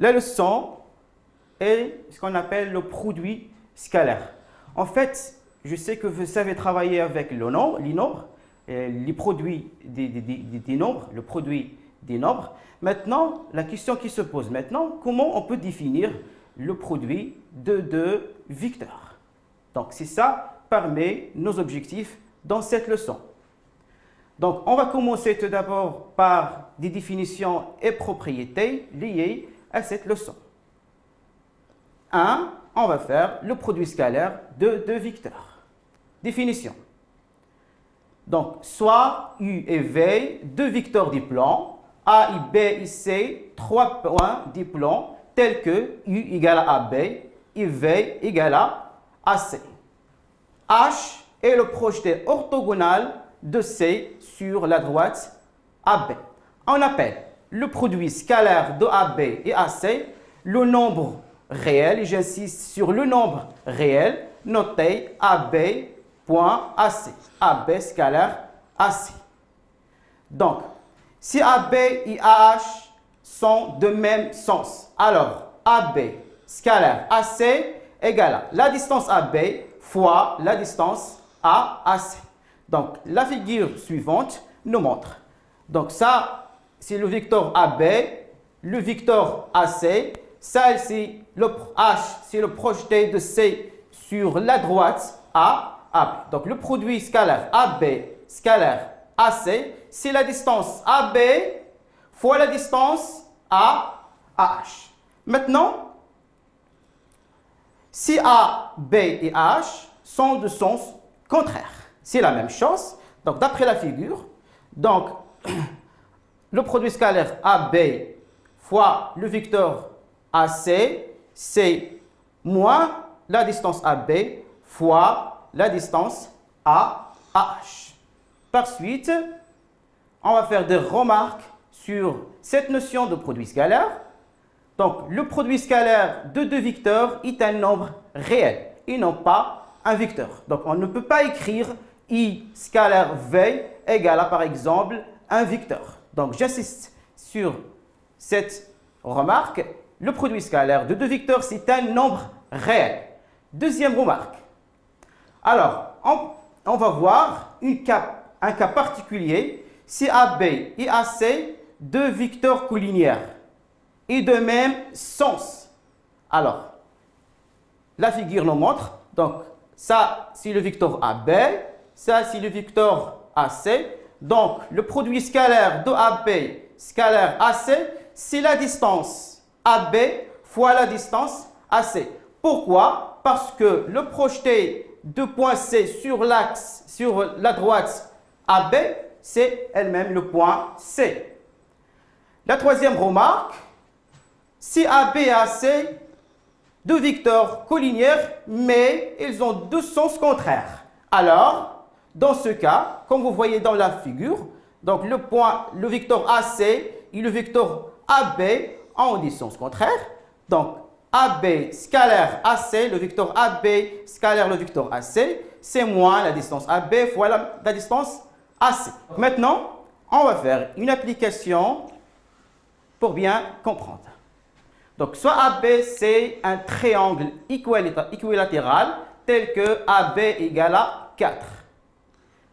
la leçon est ce qu'on appelle le produit scalaire. En fait, je sais que vous savez travailler avec les nombres, les produits des nombres, le produit des nombres. Maintenant, la question qui se pose maintenant, comment on peut définir le produit de deux vecteurs? Donc, c'est ça parmi nos objectifs dans cette leçon. Donc, on va commencer tout d'abord par des définitions et propriétés liées à cette leçon. 1, on va faire le produit scalaire de deux vecteurs. Définition. Donc, soit U et V, deux vecteurs du plan, A et B et C, trois points du plan, tels que U égale à AB et V égale à AC. H est le projeté orthogonal de C sur la droite AB. On appelle le produit scalaire de AB et AC le nombre réel, et j'insiste sur le nombre réel, noté AB.AC, AB scalaire AC. Donc, si AB et AH sont de même sens, alors AB scalaire AC égale à la distance AB fois la distance AAC. Donc, la figure suivante nous montre. Donc, ça, c'est le vecteur AB, le vecteur AC. Ça, c'est le H, c'est le projeté de C sur la droite AB. Donc, le produit scalaire AB scalaire AC, c'est la distance AB fois la distance AH. Maintenant, si AB et H sont de sens contraire, c'est la même chose. Donc, d'après la figure, donc, le produit scalaire AB fois le vecteur AC, c'est moins la distance AB fois la distance AH. Par suite, on va faire des remarques sur cette notion de produit scalaire. Donc, le produit scalaire de deux vecteurs est un nombre réel et non pas un vecteur. Donc, on ne peut pas écrire I scalaire V égale à, par exemple, un vecteur. Donc, j'insiste sur cette remarque. Le produit scalaire de deux vecteurs, c'est un nombre réel. Deuxième remarque. Alors, on va voir un cas particulier si AB et AC, deux vecteurs collinéaires et de même sens. Alors, la figure nous montre. Donc, ça, c'est le vecteur AB. Ça, c'est le vecteur AC. Donc, le produit scalaire de AB scalaire AC, c'est la distance AB fois la distance AC. Pourquoi? Parce que le projeté de point C sur l'axe, sur la droite AB, c'est elle-même le point C. La troisième remarque, si AB et AC, deux vecteurs collinéaires, mais ils ont deux sens contraires. Alors, dans ce cas, comme vous voyez dans la figure, donc le vecteur AC et le vecteur AB ont des sens contraires. Donc, AB scalaire AC, le vecteur AB scalaire le vecteur AC, c'est moins la distance AB fois la distance AC. Maintenant, on va faire une application pour bien comprendre. Donc, soit AB, c'est un triangle équilatéral tel que AB égale à 4.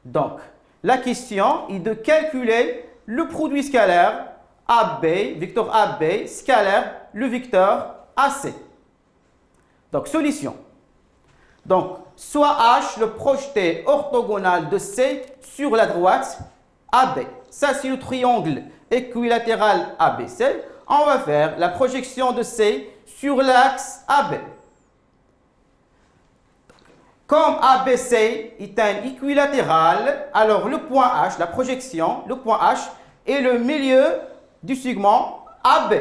Donc, la question est de calculer le produit scalaire AB, vecteur AB, scalaire le vecteur AC. Donc, solution. Donc, soit H, le projeté orthogonal de C sur la droite AB. Ça, c'est le triangle équilatéral ABC. On va faire la projection de C sur l'axe AB. Comme ABC est un équilatéral, alors le point H, la projection, le point H est le milieu du segment AB.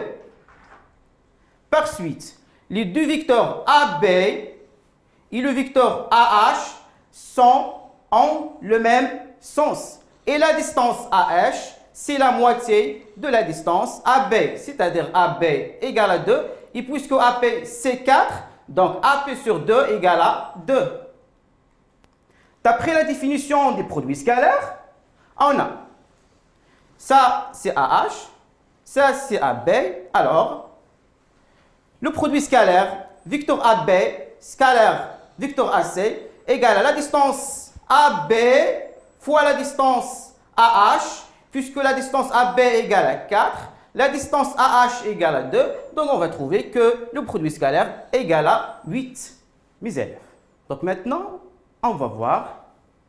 Par suite, les deux vecteurs AB et le vecteur AH ont le même sens. Et la distance AH, c'est la moitié de la distance AB, c'est-à-dire AB égale à 2. Et puisque AP c'est 4, donc AP sur 2 égale à 2. D'après la définition des produits scalaires, on a ça c'est AH, ça c'est AB. Alors, le produit scalaire vecteur AB scalaire vecteur AC égale à la distance AB fois la distance AH, puisque la distance AB égale à 4, la distance AH égale à 2, donc on va trouver que le produit scalaire égale à 8, mes élèves. Donc maintenant, on va voir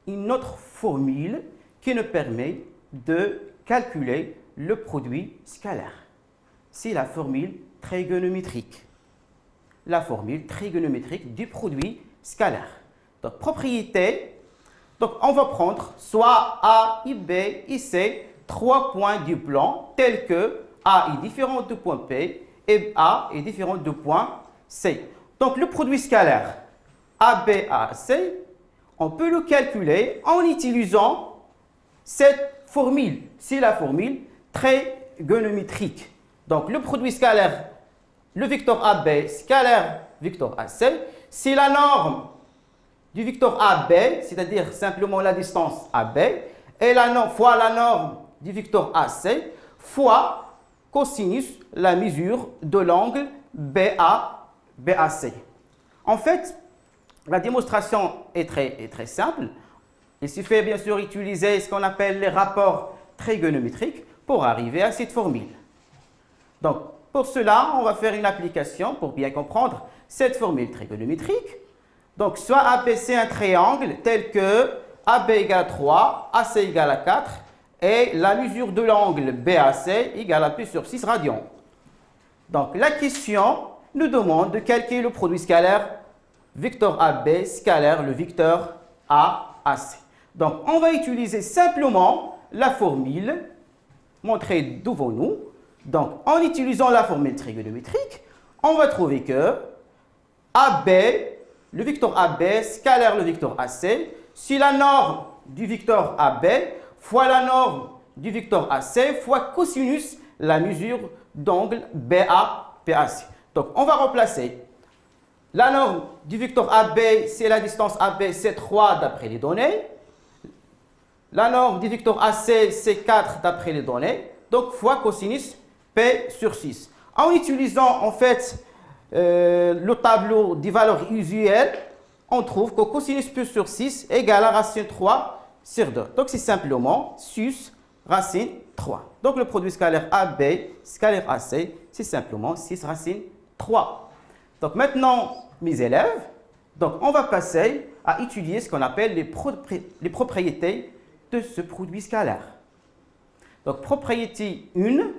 une autre formule qui nous permet de calculer le produit scalaire. C'est la formule trigonométrique. La formule trigonométrique du produit scalaire. Donc, propriété, donc on va prendre soit A et B et C, 3 points du plan, tels que A est différent du point P et A est différent du point C. Donc, le produit scalaire AB, AC, on peut le calculer en utilisant cette formule. C'est la formule trigonométrique. Donc, le produit scalaire, le vecteur AB scalaire vecteur AC, c'est la norme du vecteur AB, c'est-à-dire simplement la distance AB, et la norme fois la norme du vecteur AC fois cosinus, la mesure de l'angle BAC. En fait, la démonstration est très simple. Il suffit bien sûr d'utiliser ce qu'on appelle les rapports trigonométriques pour arriver à cette formule. Donc, pour cela, on va faire une application pour bien comprendre cette formule trigonométrique. Donc, soit AB, c'est un triangle tel que AB égale à 3, AC égale à 4 et la mesure de l'angle BAC égale à P sur 6 radians. Donc, la question nous demande de calculer le produit scalaire vecteur AB scalaire le vecteur AAC. Donc, on va utiliser simplement la formule montrée devant nous. Donc, en utilisant la formule trigonométrique, on va trouver que AB, le vecteur AB scalaire le vecteur AC, c'est la norme du vecteur AB fois la norme du vecteur AC fois cosinus la mesure d'angle BAC. Donc, on va remplacer la norme du vecteur AB, c'est la distance AB, c'est 3 d'après les données. La norme du vecteur AC, c'est 4 d'après les données. Donc, fois cosinus P sur 6. En utilisant en fait le tableau des valeurs usuelles, on trouve que cosinus P sur 6 égale à racine 3 sur 2. Donc, c'est simplement 6 racine 3. Donc, le produit scalaire AB scalaire AC, c'est simplement 6 racine 3. Donc, maintenant, mes élèves, donc on va passer à étudier ce qu'on appelle les propriétés de ce produit scalaire. Donc, propriété 1,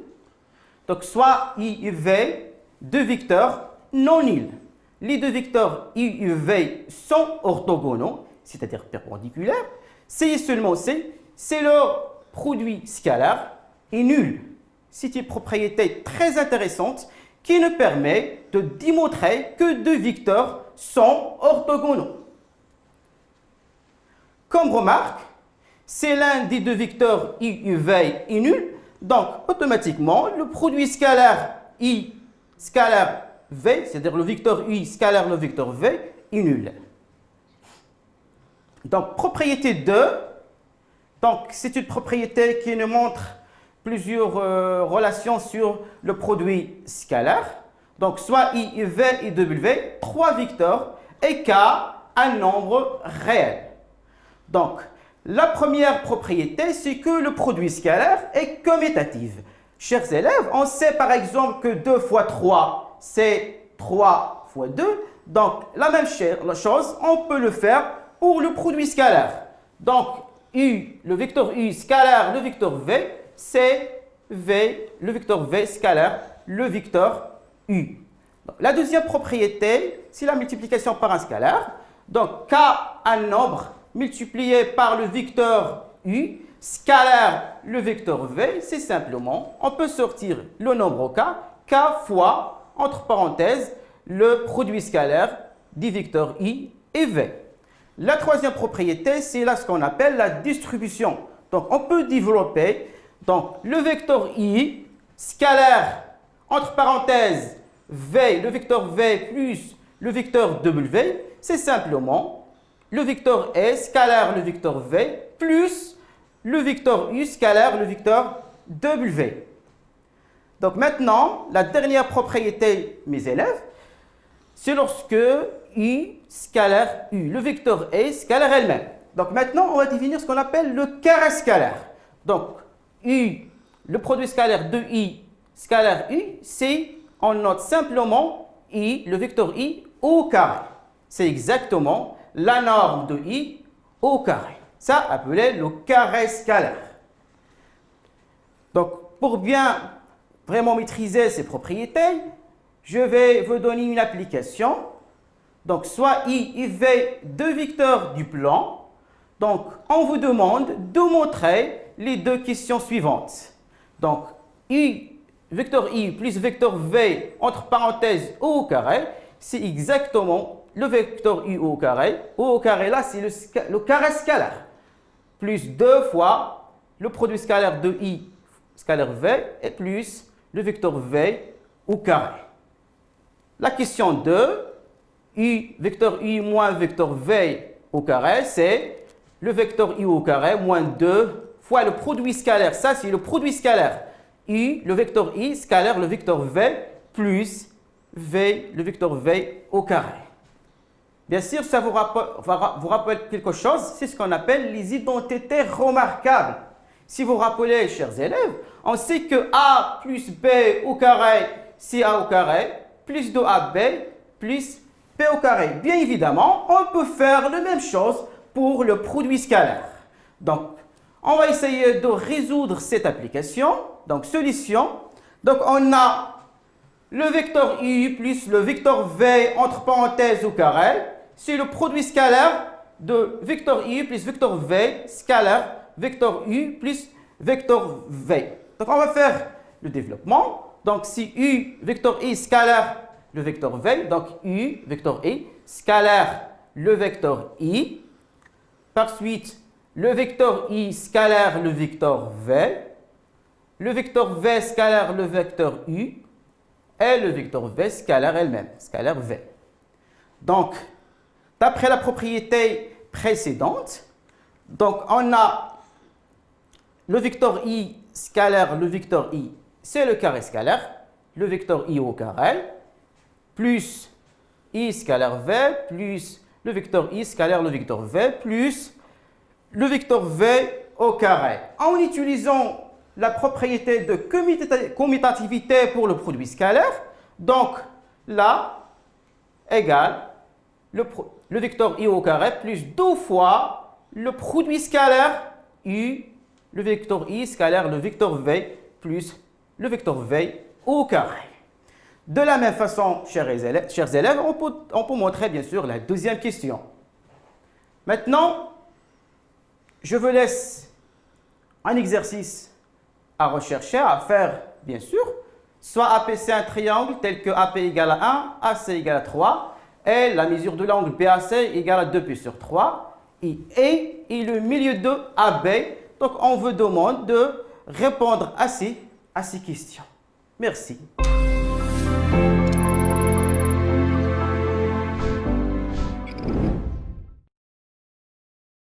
donc soit I et V, deux vecteurs non nuls. Les deux vecteurs I et V sont orthogonaux, c'est-à-dire perpendiculaires. C et seulement C, c'est leur produit scalaire est nul. C'est une propriété très intéressante qui nous permet de démontrer que deux vecteurs sont orthogonaux. Comme remarque, c'est l'un des deux vecteurs I et V est nul, donc automatiquement le produit scalaire I scalaire V, c'est-à-dire le vecteur I scalaire le vecteur V, est nul. Donc propriété 2, donc c'est une propriété qui nous montre plusieurs relations sur le produit scalaire. Donc, soit I, V et W, trois vecteurs, et K, un nombre réel. Donc, la première propriété, c'est que le produit scalaire est commutatif. Chers élèves, on sait par exemple que 2 fois 3, c'est 3 fois 2. Donc, la même chose, on peut le faire pour le produit scalaire. Donc, U, le vecteur U scalaire le vecteur V, c'est V, le vecteur V scalaire le vecteur U. Donc, la deuxième propriété, c'est la multiplication par un scalaire. Donc, K, un nombre multiplié par le vecteur U, scalaire le vecteur V, c'est simplement, on peut sortir le nombre K fois, entre parenthèses, le produit scalaire des vecteurs I et V. La troisième propriété, c'est là ce qu'on appelle la distribution. Donc, on peut développer donc, le vecteur I, scalaire, entre parenthèses, V, le vecteur V plus le vecteur W, c'est simplement le vecteur S, scalaire, le vecteur V, plus le vecteur U, scalaire, le vecteur W. Donc maintenant, la dernière propriété, mes élèves, c'est lorsque U scalaire U, le vecteur A scalaire elle-même. Donc maintenant, on va définir ce qu'on appelle le carré scalaire. Donc U, le produit scalaire de I scalaire U, c'est, on note simplement I, le vecteur I au carré. C'est exactement la norme de I au carré. Ça appelé le carré scalaire. Donc pour bien vraiment maîtriser ces propriétés, je vais vous donner une application. Donc, soit I et V, deux vecteurs du plan. Donc, on vous demande de montrer les deux questions suivantes. Donc, vecteur I plus vecteur V entre parenthèses O au carré, c'est exactement le vecteur U au carré. O au carré, là, c'est le carré scalaire. Plus 2 fois le produit scalaire de I scalaire V et plus le vecteur V au carré. La question 2, vecteur U moins vecteur V au carré, c'est le vecteur U au carré moins 2 fois le produit scalaire. Ça, c'est le produit scalaire. U, le vecteur I, scalaire, le vecteur V, plus V, le vecteur V au carré. Bien sûr, ça vous rappelle quelque chose, c'est ce qu'on appelle les identités remarquables. Si vous vous rappelez, chers élèves, on sait que A plus B au carré, c'est A au carré, plus 2AB plus P au carré. Bien évidemment, on peut faire la même chose pour le produit scalaire. Donc, on va essayer de résoudre cette application. Donc, solution. Donc, on a le vecteur U plus le vecteur V entre parenthèses au carré. C'est le produit scalaire de vecteur U plus vecteur V scalaire vecteur U plus vecteur V. Donc, on va faire le développement. Donc, si U, vecteur I scalaire le vecteur V, donc U, vecteur I, scalaire le vecteur I. Par suite, le vecteur I scalaire le vecteur V. Le vecteur V scalaire le vecteur U. Et le vecteur V scalaire elle-même, scalaire V. Donc, d'après la propriété précédente, donc on a le vecteur I scalaire le vecteur I, c'est le carré scalaire, le vecteur I au carré, plus I scalaire V, plus le vecteur I scalaire le vecteur V, plus le vecteur V au carré. En utilisant la propriété de commutativité pour le produit scalaire, donc là, égale le vecteur I au carré plus 2 fois le produit scalaire U, le vecteur I scalaire le vecteur V plus le vecteur V au carré. De la même façon, chers élèves, on peut montrer bien sûr la deuxième question. Maintenant, je vous laisse un exercice à rechercher, à faire bien sûr. Soit AP c'est un triangle tel que AP égale à 1, AC égale à 3, et la mesure de l'angle BAC égale à 2π sur 3, et E est le milieu de AB. Donc, on vous demande de répondre à ces questions. Merci.